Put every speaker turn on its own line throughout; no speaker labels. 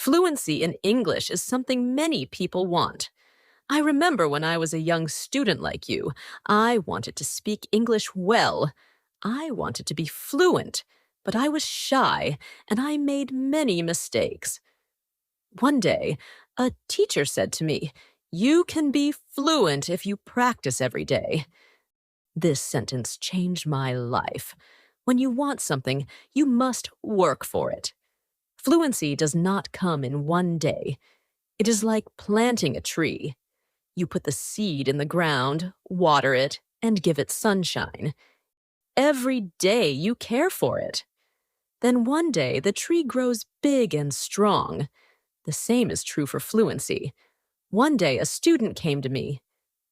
Fluency in English is something many people want. I remember when I was a young student like you, I wanted to speak English well. I wanted to be fluent, but I was shy and I made many mistakes. One day, a teacher said to me, "You can be fluent if you practice every day." This sentence changed my life. When you want something, you must work for it. Fluency does not come in one day. It is like planting a tree. You put the seed in the ground, water it, and give it sunshine. Every day you care for it. Then one day the tree grows big and strong. The same is true for fluency. One day a student came to me.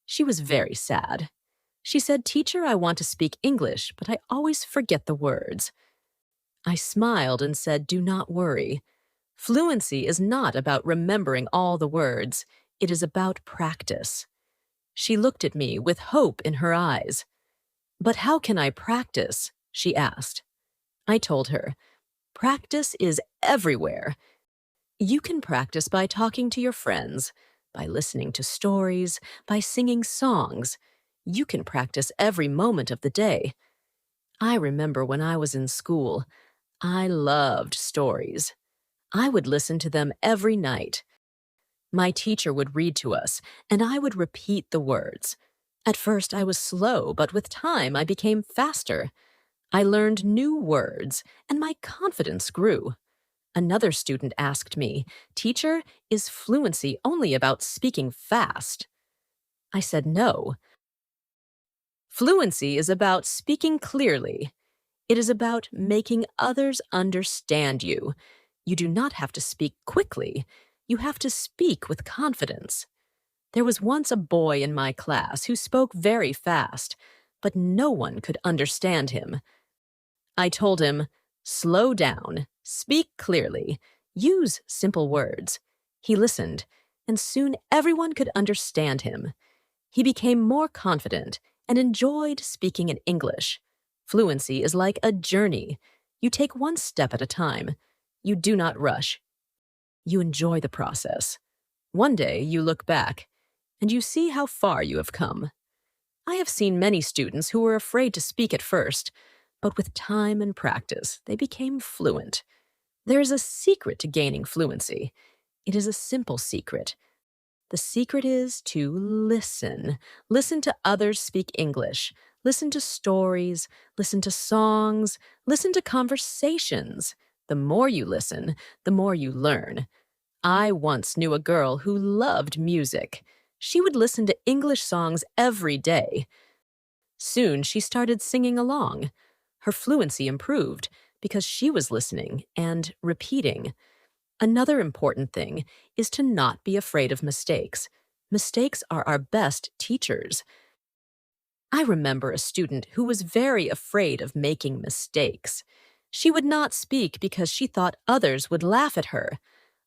She was very sad. She said, "Teacher, I want to speak English, but I always forget the words." I smiled and said, "Do not worry. Fluency is not about remembering all the words. It is about practice." She looked at me with hope in her eyes. "But how can I practice?" she asked. I told her, "Practice is everywhere. You can practice by talking to your friends, by listening to stories, by singing songs. You can practice every moment of the day." I remember when I was in school, I loved stories. I would listen to them every night. My teacher would read to us, and I would repeat the words. At first, I was slow, but with time, I became faster. I learned new words, and my confidence grew. Another student asked me, "Teacher, is fluency only about speaking fast?" I said no. Fluency is about speaking clearly. It is about making others understand you. You do not have to speak quickly. You have to speak with confidence. There was once a boy in my class who spoke very fast, but no one could understand him. I told him, "Slow down, speak clearly, use simple words." He listened, and soon everyone could understand him. He became more confident and enjoyed speaking in English. Fluency is like a journey. You take one step at a time. You do not rush. You enjoy the process. One day you look back, and you see how far you have come. I have seen many students who were afraid to speak at first, but with time and practice, they became fluent. There is a secret to gaining fluency. It is a simple secret. The secret is to listen. Listen to others speak English. Listen to stories. Listen to songs. Listen to conversations. The more you listen, the more you learn. I once knew a girl who loved music. She would listen to English songs every day. Soon she started singing along. Her fluency improved because she was listening and repeating. Another important thing is to not be afraid of mistakes. Mistakes are our best teachers. I remember a student who was very afraid of making mistakes. She would not speak because she thought others would laugh at her.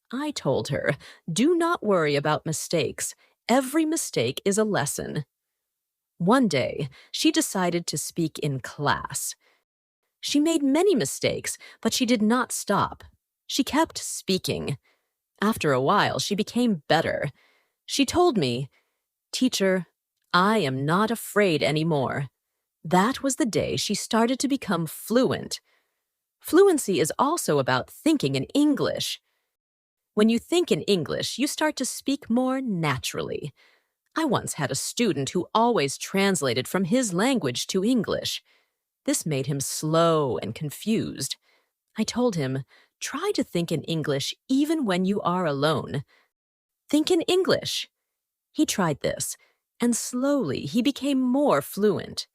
I told her, "Do not worry about mistakes. Every mistake is a lesson." One day, she decided to speak in class. She made many mistakes, but she did not stop. She kept speaking. After a while, she became better. She told me, "Teacher, I am not afraid anymore." That was the day she started to become fluent. Fluency is also about thinking in English. When you think in English, you start to speak more naturally. I once had a student who always translated from his language to English. This made him slow and confused. I told him, "Try to think in English even when you are alone. Think in English." He tried this, and slowly he became more fluent.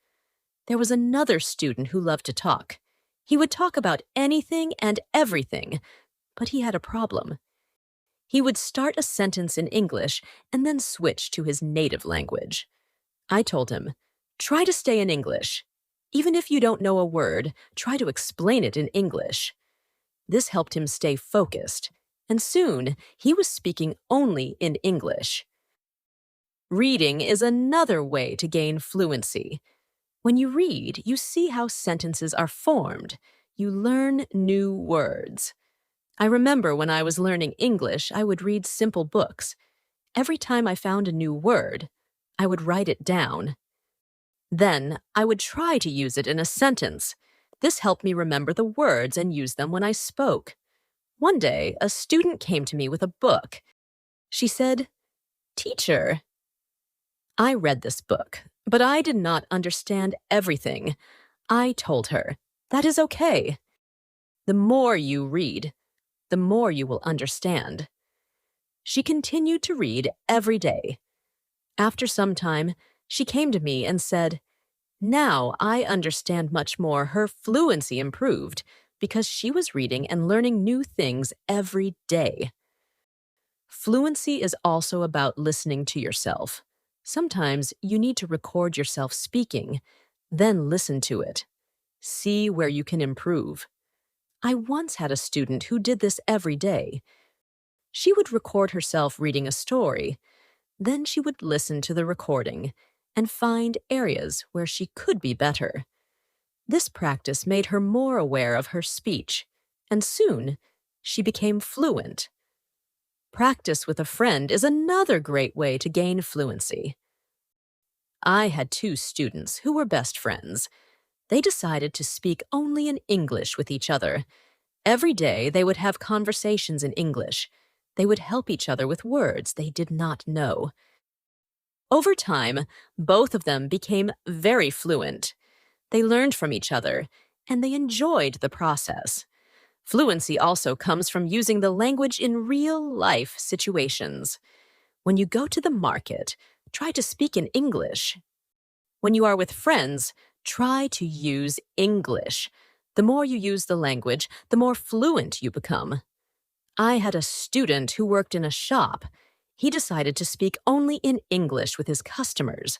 There was another student who loved to talk. He would talk about anything and everything, but he had a problem. He would start a sentence in English and then switch to his native language. I told him, "Try to stay in English. Even if you don't know a word, try to explain it in English." This helped him stay focused, and soon he was speaking only in English. Reading is another way to gain fluency. When you read, you see how sentences are formed. You learn new words. I remember when I was learning English, I would read simple books. Every time I found a new word, I would write it down. Then, I would try to use it in a sentence. This helped me remember the words and use them when I spoke. One day, a student came to me with a book. She said, "Teacher." I read this book, but I did not understand everything. I told her, "That is okay. The more you read, the more you will understand." She continued to read every day. After some time, she came to me and said, "Now I understand much more." Her fluency improved because she was reading and learning new things every day. Fluency is also about listening to yourself. Sometimes you need to record yourself speaking, then listen to it. See where you can improve. I once had a student who did this every day. She would record herself reading a story. Then she would listen to the recording and find areas where she could be better. This practice made her more aware of her speech, and soon she became fluent. Practice with a friend is another great way to gain fluency. I had two students who were best friends. They decided to speak only in English with each other. Every day they would have conversations in English. They would help each other with words they did not know. Over time, both of them became very fluent. They learned from each other, and they enjoyed the process. Fluency also comes from using the language in real-life situations. When you go to the market, try to speak in English. When you are with friends, try to use English. The more you use the language, the more fluent you become. I had a student who worked in a shop. He decided to speak only in English with his customers.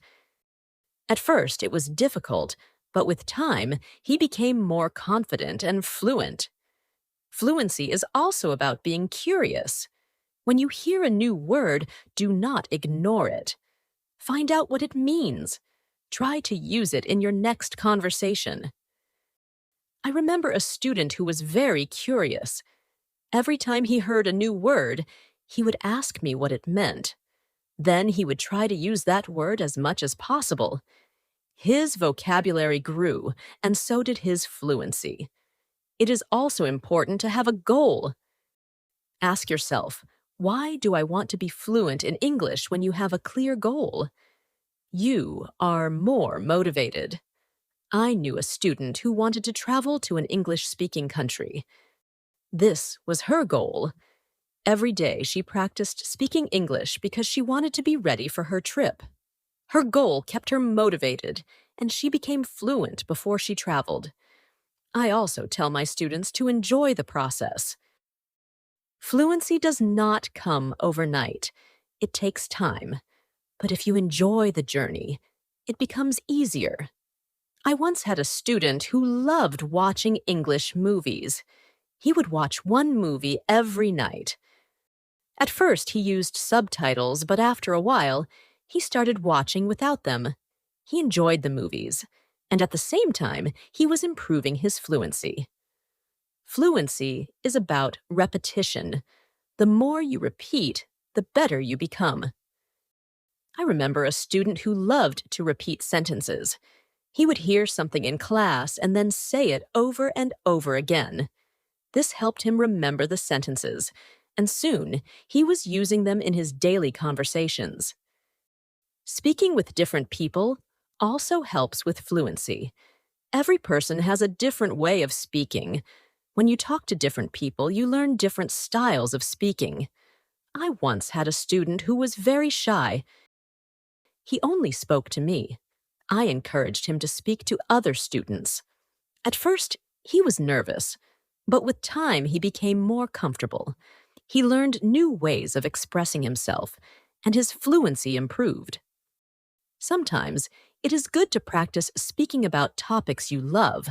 At first, it was difficult, but with time, he became more confident and fluent. Fluency is also about being curious. When you hear a new word, do not ignore it. Find out what it means. Try to use it in your next conversation. I remember a student who was very curious. Every time he heard a new word, he would ask me what it meant. Then he would try to use that word as much as possible. His vocabulary grew, and so did his fluency. It is also important to have a goal. Ask yourself, why do I want to be fluent in English when you have a clear goal? You are more motivated. I knew a student who wanted to travel to an English-speaking country. This was her goal. Every day she practiced speaking English because she wanted to be ready for her trip. Her goal kept her motivated, and she became fluent before she traveled. I also tell my students to enjoy the process. Fluency does not come overnight. It takes time. But if you enjoy the journey, it becomes easier. I once had a student who loved watching English movies. He would watch one movie every night. At first, he used subtitles, but after a while, he started watching without them. He enjoyed the movies, and at the same time, he was improving his fluency. Fluency is about repetition. The more you repeat, the better you become. I remember a student who loved to repeat sentences. He would hear something in class and then say it over and over again. This helped him remember the sentences, and soon he was using them in his daily conversations. Speaking with different people also helps with fluency. Every person has a different way of speaking. When you talk to different people, you learn different styles of speaking. I once had a student who was very shy. He only spoke to me. I encouraged him to speak to other students. At first, he was nervous, but with time he became more comfortable. He learned new ways of expressing himself, and his fluency improved. Sometimes, it is good to practice speaking about topics you love.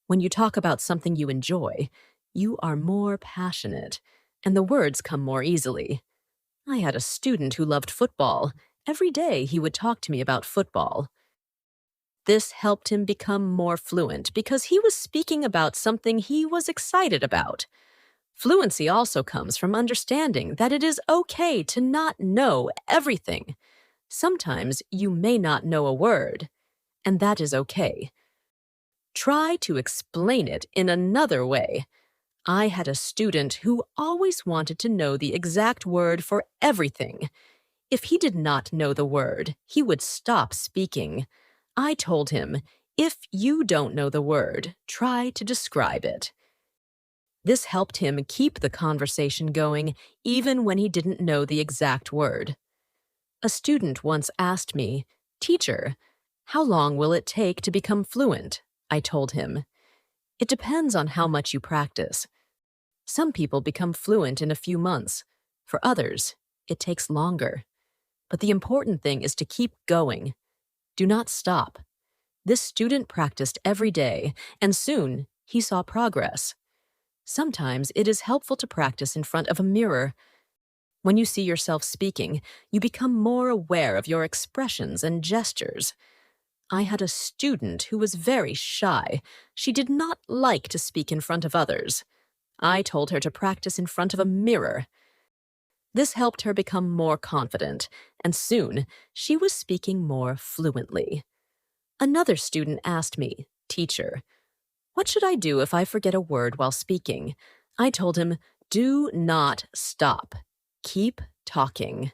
When you talk about something you enjoy, you are more passionate, and the words come more easily. I had a student who loved football. Every day he would talk to me about football. This helped him become more fluent because he was speaking about something he was excited about. Fluency also comes from understanding that it is okay to not know everything. Sometimes you may not know a word, and that is okay. Try to explain it in another way. I had a student who always wanted to know the exact word for everything. If he did not know the word, he would stop speaking. I told him, if you don't know the word, try to describe it. This helped him keep the conversation going even when he didn't know the exact word. A student once asked me, "Teacher, how long will it take to become fluent?" I told him, "It depends on how much you practice. Some people become fluent in a few months. For others, it takes longer. But the important thing is to keep going. Do not stop." This student practiced every day, and soon he saw progress. Sometimes it is helpful to practice in front of a mirror. When you see yourself speaking, you become more aware of your expressions and gestures. I had a student who was very shy. She did not like to speak in front of others. I told her to practice in front of a mirror. This helped her become more confident, and soon she was speaking more fluently. Another student asked me, "Teacher, what should I do if I forget a word while speaking?" I told him, "Do not stop. Keep talking."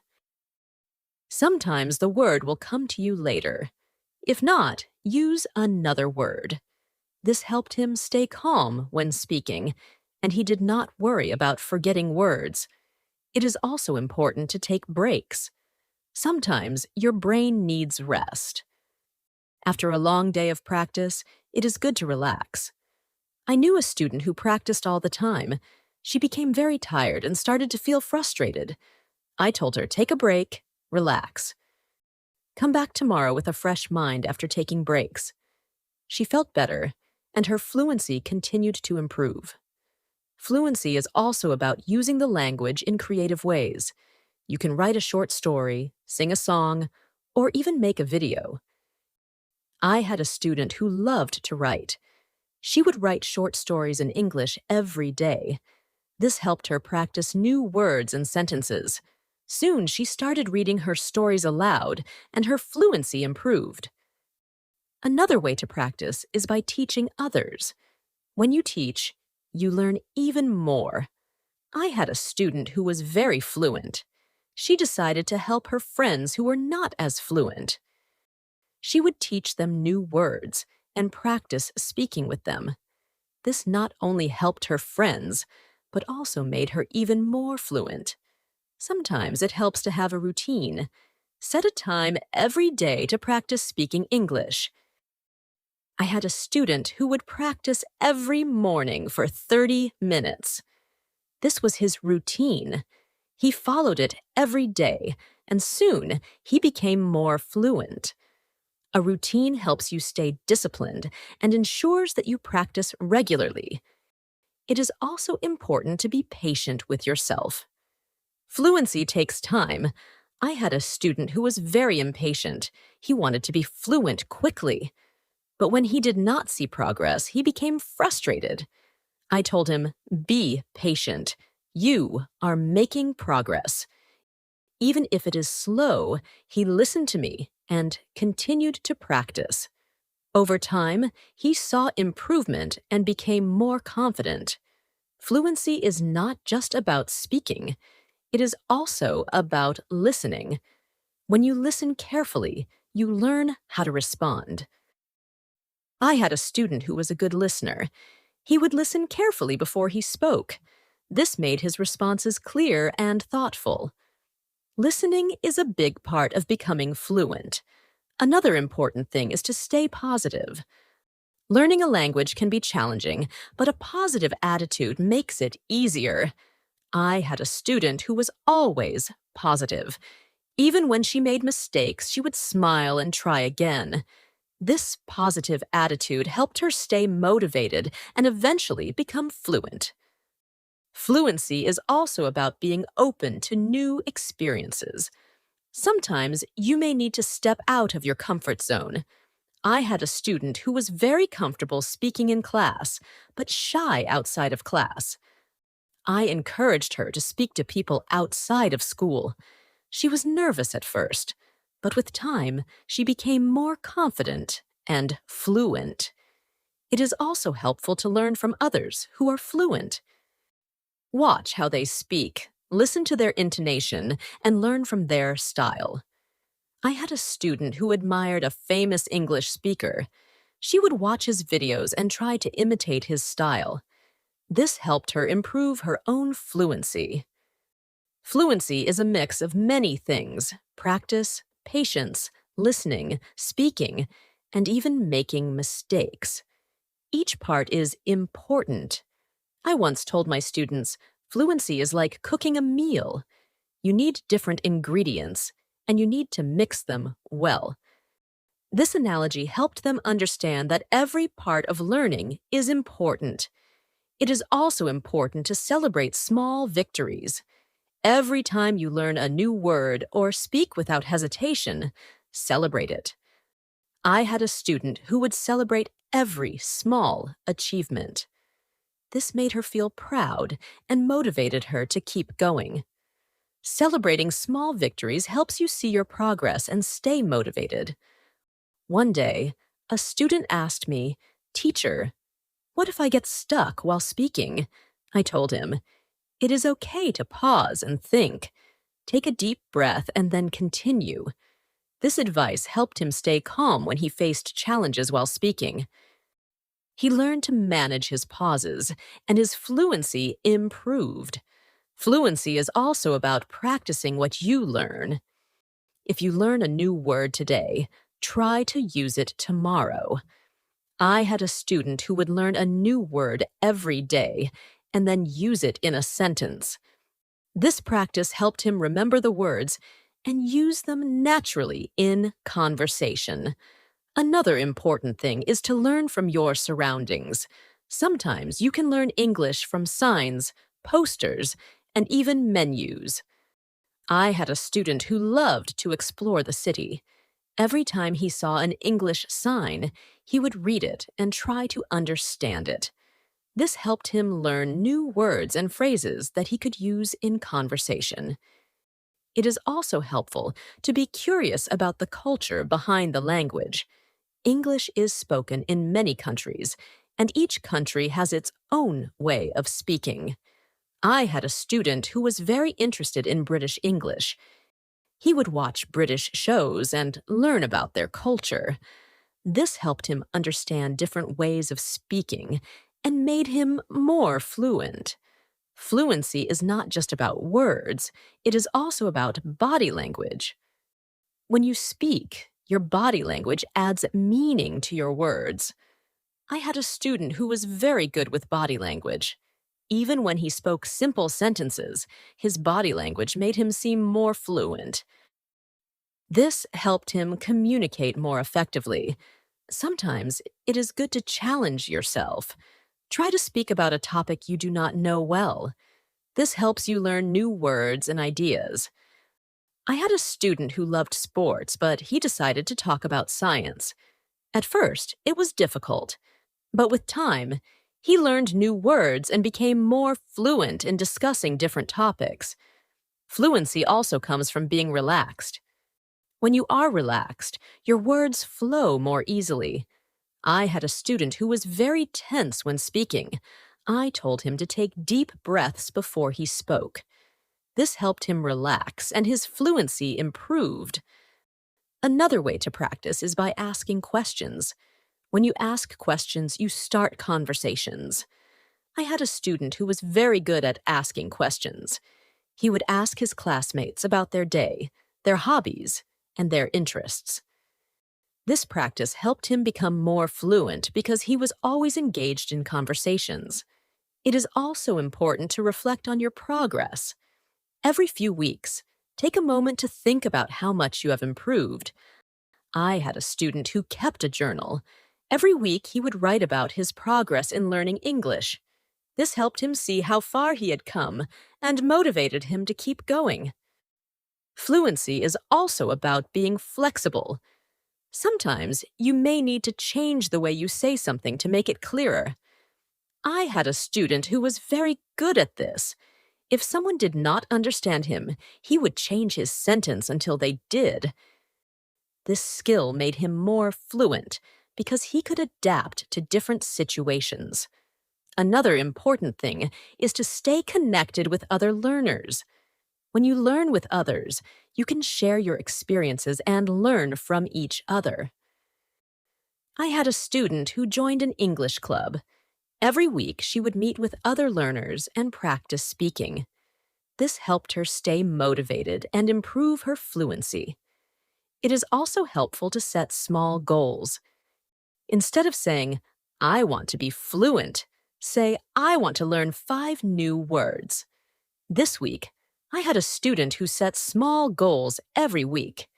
Sometimes the word will come to you later. If not, use another word. This helped him stay calm when speaking, and he did not worry about forgetting words. It is also important to take breaks. Sometimes your brain needs rest. After a long day of practice, it is good to relax. I knew a student who practiced all the time. She became very tired and started to feel frustrated. I told her, "Take a break, relax. Come back tomorrow with a fresh mind after taking breaks." She felt better, and her fluency continued to improve. Fluency is also about using the language in creative ways. You can write a short story, sing a song, or even make a video. I had a student who loved to write. She would write short stories in English every day. This helped her practice new words and sentences. Soon she started reading her stories aloud, and her fluency improved. Another way to practice is by teaching others. When you teach, you learn even more. I had a student who was very fluent. She decided to help her friends who were not as fluent. She would teach them new words and practice speaking with them. This not only helped her friends, but also made her even more fluent. Sometimes it helps to have a routine. Set a time every day to practice speaking English. I had a student who would practice every morning for 30 minutes. This was his routine. He followed it every day, and soon he became more fluent. A routine helps you stay disciplined and ensures that you practice regularly. It is also important to be patient with yourself. Fluency takes time. I had a student who was very impatient. He wanted to be fluent quickly. But when he did not see progress, he became frustrated. I told him, "Be patient. You are making progress." Even if it is slow, he listened to me and continued to practice. Over time, he saw improvement and became more confident. Fluency is not just about speaking. It is also about listening. When you listen carefully, you learn how to respond. I had a student who was a good listener. He would listen carefully before he spoke. This made his responses clear and thoughtful. Listening is a big part of becoming fluent. Another important thing is to stay positive. Learning a language can be challenging, but a positive attitude makes it easier. I had a student who was always positive. Even when she made mistakes, she would smile and try again. This positive attitude helped her stay motivated and eventually become fluent. Fluency is also about being open to new experiences. Sometimes you may need to step out of your comfort zone. I had a student who was very comfortable speaking in class, but shy outside of class. I encouraged her to speak to people outside of school. She was nervous at first, but with time, she became more confident and fluent. It is also helpful to learn from others who are fluent. Watch how they speak, listen to their intonation, and learn from their style. I had a student who admired a famous English speaker. She would watch his videos and try to imitate his style. This helped her improve her own fluency. Fluency is a mix of many things: practice, patience, listening, speaking, and even making mistakes. Each part is important. I once told my students, fluency is like cooking a meal. You need different ingredients, and you need to mix them well. This analogy helped them understand that every part of learning is important. It is also important to celebrate small victories. Every time you learn a new word or speak without hesitation, celebrate it. I had a student who would celebrate every small achievement. This made her feel proud and motivated her to keep going. Celebrating small victories helps you see your progress and stay motivated. One day, a student asked me, "Teacher, what if I get stuck while speaking?" I told him, "It is okay to pause and think. Take a deep breath and then continue." This advice helped him stay calm when he faced challenges while speaking. He learned to manage his pauses, and his fluency improved. Fluency is also about practicing what you learn. If you learn a new word today, try to use it tomorrow. I had a student who would learn a new word every day and then use it in a sentence. This practice helped him remember the words and use them naturally in conversation. Another important thing is to learn from your surroundings. Sometimes you can learn English from signs, posters, and even menus. I had a student who loved to explore the city. Every time he saw an English sign, he would read it and try to understand it. This helped him learn new words and phrases that he could use in conversation. It is also helpful to be curious about the culture behind the language. English is spoken in many countries, and each country has its own way of speaking. I had a student who was very interested in British English. He would watch British shows and learn about their culture. This helped him understand different ways of speaking and made him more fluent. Fluency is not just about words, it is also about body language. When you speak, your body language adds meaning to your words. I had a student who was very good with body language. Even when he spoke simple sentences, his body language made him seem more fluent. This helped him communicate more effectively. Sometimes it is good to challenge yourself. Try to speak about a topic you do not know well. This helps you learn new words and ideas. I had a student who loved sports, but he decided to talk about science. At first, it was difficult, but with time, he learned new words and became more fluent in discussing different topics. Fluency also comes from being relaxed. When you are relaxed, your words flow more easily. I had a student who was very tense when speaking. I told him to take deep breaths before he spoke. This helped him relax, and his fluency improved. Another way to practice is by asking questions. When you ask questions, you start conversations. I had a student who was very good at asking questions. He would ask his classmates about their day, their hobbies, and their interests. This practice helped him become more fluent because he was always engaged in conversations. It is also important to reflect on your progress. Every few weeks, take a moment to think about how much you have improved. I had a student who kept a journal. Every week, he would write about his progress in learning English. This helped him see how far he had come and motivated him to keep going. Fluency is also about being flexible. Sometimes you may need to change the way you say something to make it clearer. I had a student who was very good at this. If someone did not understand him, he would change his sentence until they did. This skill made him more fluent because he could adapt to different situations. Another important thing is to stay connected with other learners. When you learn with others, you can share your experiences and learn from each other. I had a student who joined an English club. Every week, she would meet with other learners and practice speaking. This helped her stay motivated and improve her fluency. It is also helpful to set small goals. Instead of saying, "I want to be fluent," say, "I want to learn 5 new words." This week, I had a student who set small goals every week.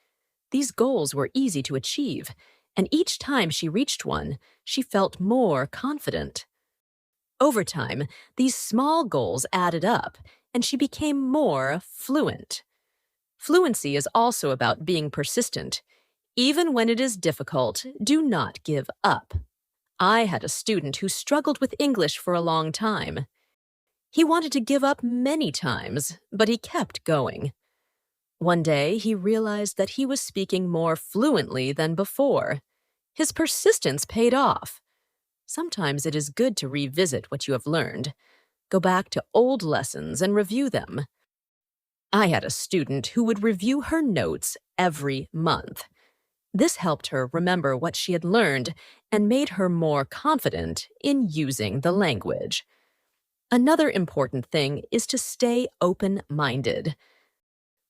These goals were easy to achieve, and each time she reached one, she felt more confident. Over time, these small goals added up, and she became more fluent. Fluency is also about being persistent. Even when it is difficult, do not give up. I had a student who struggled with English for a long time. He wanted to give up many times, but he kept going. One day, he realized that he was speaking more fluently than before. His persistence paid off. Sometimes it is good to revisit what you have learned. Go back to old lessons and review them. I had a student who would review her notes every month. This helped her remember what she had learned and made her more confident in using the language. Another important thing is to stay open-minded.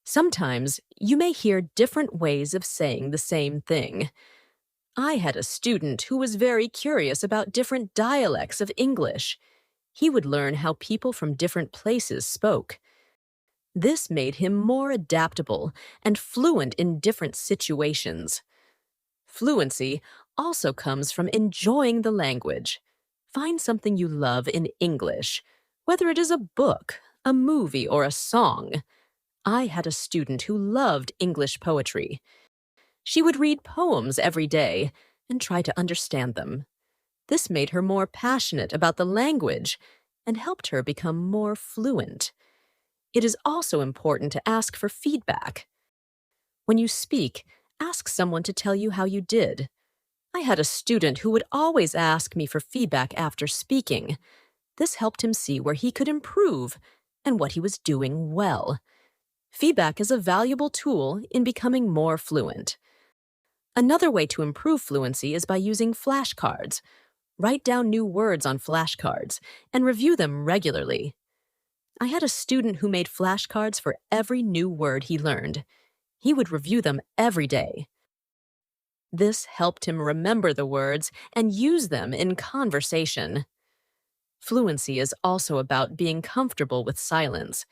Sometimes you may hear different ways of saying the same thing. I had a student who was very curious about different dialects of English. He would learn how people from different places spoke. This made him more adaptable and fluent in different situations. Fluency also comes from enjoying the language. Find something you love in English, whether it is a book, a movie, or a song. I had a student who loved English poetry. She would read poems every day and try to understand them. This made her more passionate about the language and helped her become more fluent. It is also important to ask for feedback. When you speak, ask someone to tell you how you did. I had a student who would always ask me for feedback after speaking. This helped him see where he could improve and what he was doing well. Feedback is a valuable tool in becoming more fluent. Another way to improve fluency is by using flashcards. Write down new words on flashcards and review them regularly. I had a student who made flashcards for every new word he learned. He would review them every day. This helped him remember the words and use them in conversation. Fluency is also about being comfortable with silence.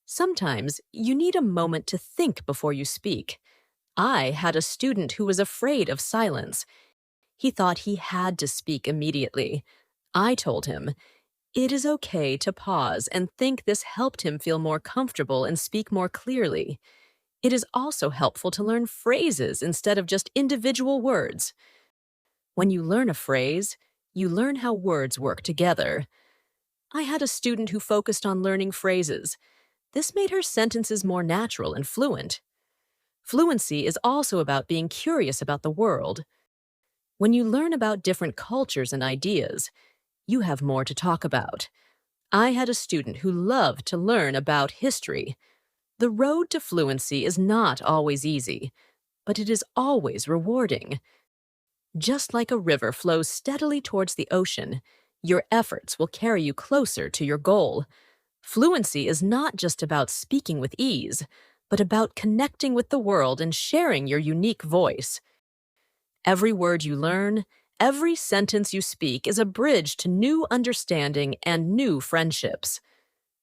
Sometimes you need a moment to think before you speak. I had a student who was afraid of silence. He thought he had to speak immediately. I told him, it is okay to pause and think. This helped him feel more comfortable and speak more clearly. It is also helpful to learn phrases instead of just individual words. When you learn a phrase, you learn how words work together. I had a student who focused on learning phrases. This made her sentences more natural and fluent. Fluency is also about being curious about the world. When you learn about different cultures and ideas, you have more to talk about. I had a student who loved to learn about history. The road to fluency is not always easy, but it is always rewarding. Just like a river flows steadily towards the ocean, your efforts will carry you closer to your goal. Fluency is not just about speaking with ease, but about connecting with the world and sharing your unique voice. Every word you learn, every sentence you speak is a bridge to new understanding and new friendships.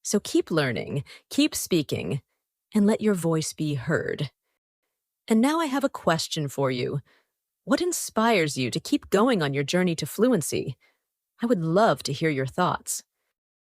So keep learning, keep speaking, and let your voice be heard. And now I have a question for you. What inspires you to keep going on your journey to fluency? I would love to hear your thoughts.